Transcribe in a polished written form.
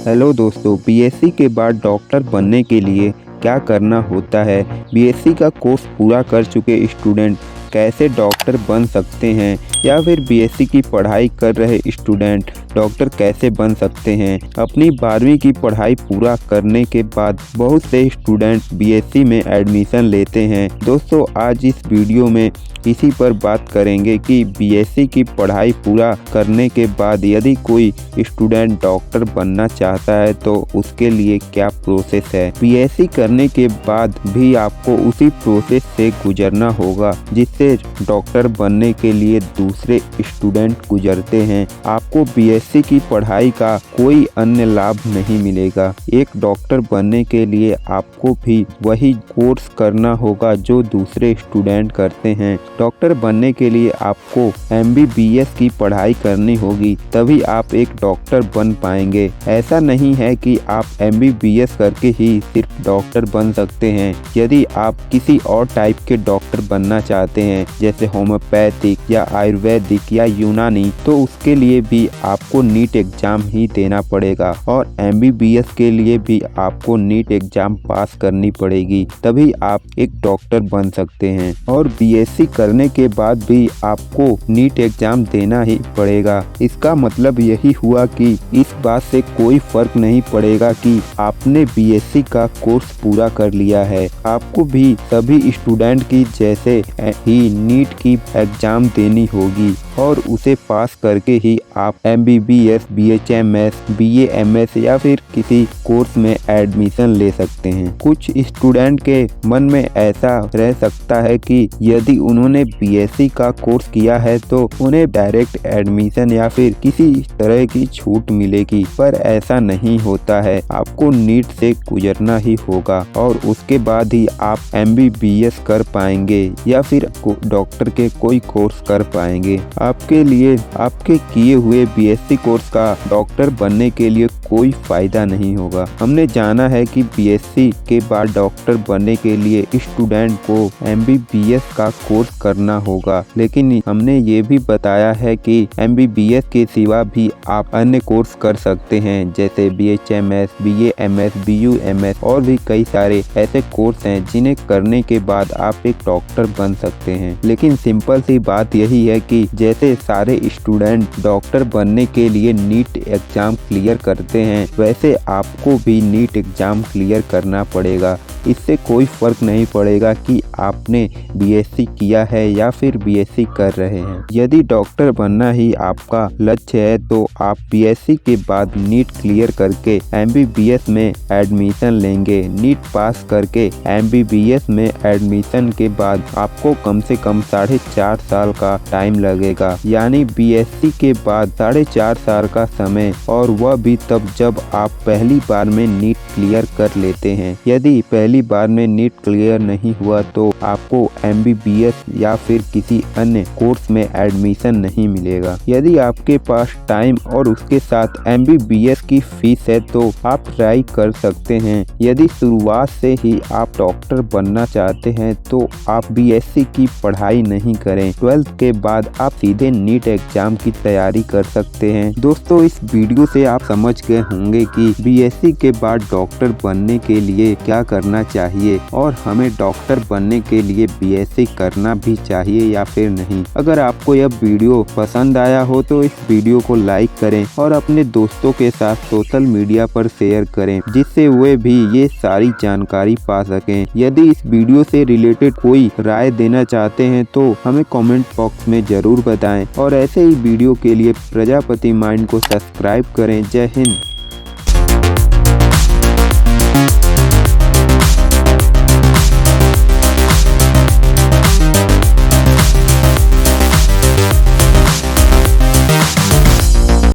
Hello दोस्तों, BSc के बाद डॉक्टर बनने के लिए क्या करना होता है। बीएससी का कोर्स पूरा कर चुके स्टूडेंट कैसे डॉक्टर बन सकते हैं, या फिर बीएससी की पढ़ाई कर रहे स्टूडेंट डॉक्टर कैसे बन सकते हैं। अपनी 12वीं की पढ़ाई पूरा करने के बाद बहुत से स्टूडेंट बीएससी में एडमिशन लेते हैं। दोस्तों, आज इस वीडियो में इसी पर बात करेंगे कि बीएससी की पढ़ाई पूरा करने के बाद यदि कोई स्टूडेंट डॉक्टर बनना चाहता है तो उसके लिए क्या प्रोसेस है। बीएससी करने के बाद भी आपको उसी प्रोसेस से गुजरना होगा जिससे डॉक्टर बनने के लिए दूसरे स्टूडेंट गुजरते हैं। आपको बीएससी की पढ़ाई का कोई अन्य लाभ नहीं मिलेगा। एक डॉक्टर बनने के लिए आपको भी वही कोर्स करना होगा जो दूसरे स्टूडेंट करते हैं। डॉक्टर बनने के लिए आपको एमबीबीएस की पढ़ाई करनी होगी, तभी आप एक डॉक्टर बन पाएंगे। ऐसा नहीं है कि आप एमबीबीएस करके ही सिर्फ डॉक्टर बन सकते हैं। यदि आप किसी और टाइप के डॉक्टर बनना चाहते हैं, जैसे होम्योपैथिक या आयुर्वेदिक या यूनानी, तो उसके लिए भी आपको नीट एग्जाम ही देना पड़ेगा और एमबीबीएस के लिए भी आपको नीट एग्जाम पास करनी पड़ेगी, तभी आप एक डॉक्टर बन सकते हैं। और बीएससी करने के बाद भी आपको नीट एग्जाम देना ही पड़ेगा। इसका मतलब यही हुआ कि इस बात से कोई फर्क नहीं पड़ेगा कि आपने बीएससी का कोर्स पूरा कर लिया है। आपको भी सभी स्टूडेंट की जैसे ही नीट की एग्जाम देनी होगी और उसे पास करके ही आप एमबीबीएस, बीएचएमएस, बीएएमएस या फिर किसी कोर्स में एडमिशन ले सकते हैं। कुछ स्टूडेंट के मन में ऐसा रह सकता है कि यदि उन्होंने बीएससी का कोर्स किया है तो उन्हें डायरेक्ट एडमिशन या फिर किसी तरह की छूट मिलेगी, पर ऐसा नहीं होता है। आपको नीट से गुजरना ही होगा और उसके बाद ही आप एमबीबीएस कर पाएंगे या फिर डॉक्टर के कोई कोर्स कर पाएंगे। आपके लिए आपके किए हुए बीएससी कोर्स का डॉक्टर बनने के लिए कोई फायदा नहीं होगा। हमने जाना है कि बीएससी के बाद डॉक्टर बनने के लिए स्टूडेंट को एमबीबीएस का कोर्स करना होगा, लेकिन हमने ये भी बताया है कि एमबीबीएस के सिवा भी आप अन्य कोर्स कर सकते हैं, जैसे बीएचएमएस, बीएएमएस, बीयूएमएस और भी कई सारे ऐसे कोर्स हैं जिन्हें करने के बाद आप एक डॉक्टर बन सकते हैं। लेकिन सिंपल सी बात यही है कि जैसे सारे स्टूडेंट डॉक्टर बनने के लिए नीट एग्जाम क्लियर करते हैं, वैसे आपको भी नीट एग्जाम क्लियर करना पड़ेगा। इससे कोई फर्क नहीं पड़ेगा कि आपने बीएससी किया है या फिर बीएससी कर रहे हैं। यदि डॉक्टर बनना ही आपका लक्ष्य है तो आप बीएससी के बाद नीट क्लियर करके एमबीबीएस में एडमिशन लेंगे। नीट पास करके एमबीबीएस में एडमिशन के बाद आपको कम से कम 4.5 साल का टाइम लगेगा, यानी बीएससी के बाद 4.5 साल का समय, और वह भी तब जब आप पहली बार में नीट क्लियर कर लेते हैं। यदि पहली बार में नीट क्लियर नहीं हुआ तो आपको एमबीबीएस या फिर किसी अन्य कोर्स में एडमिशन नहीं मिलेगा। यदि आपके पास टाइम और उसके साथ एमबीबीएस की फीस है तो आप ट्राई कर सकते हैं। यदि शुरुआत से ही आप डॉक्टर बनना चाहते हैं तो आप बीएससी की पढ़ाई नहीं करें, 12th के बाद आप सीधे नीट एग्जाम की तैयारी कर सकते हैं। दोस्तों, इस वीडियो से आप समझ गए होंगे कि बीएससी के बाद डॉक्टर बनने के लिए क्या करना चाहिए और हमें डॉक्टर बनने के लिए बीएससी करना भी चाहिए या फिर नहीं। अगर आपको यह वीडियो पसंद आया हो तो इस वीडियो को लाइक करें और अपने दोस्तों के साथ सोशल मीडिया पर शेयर करें, जिससे वे भी ये सारी जानकारी पा सकें। यदि इस वीडियो से रिलेटेड कोई राय देना चाहते हैं तो हमें कमेंट बॉक्स में जरूर बताएं और ऐसे ही वीडियो के लिए प्रजापति माइंड को सब्सक्राइब करें। जय हिंद।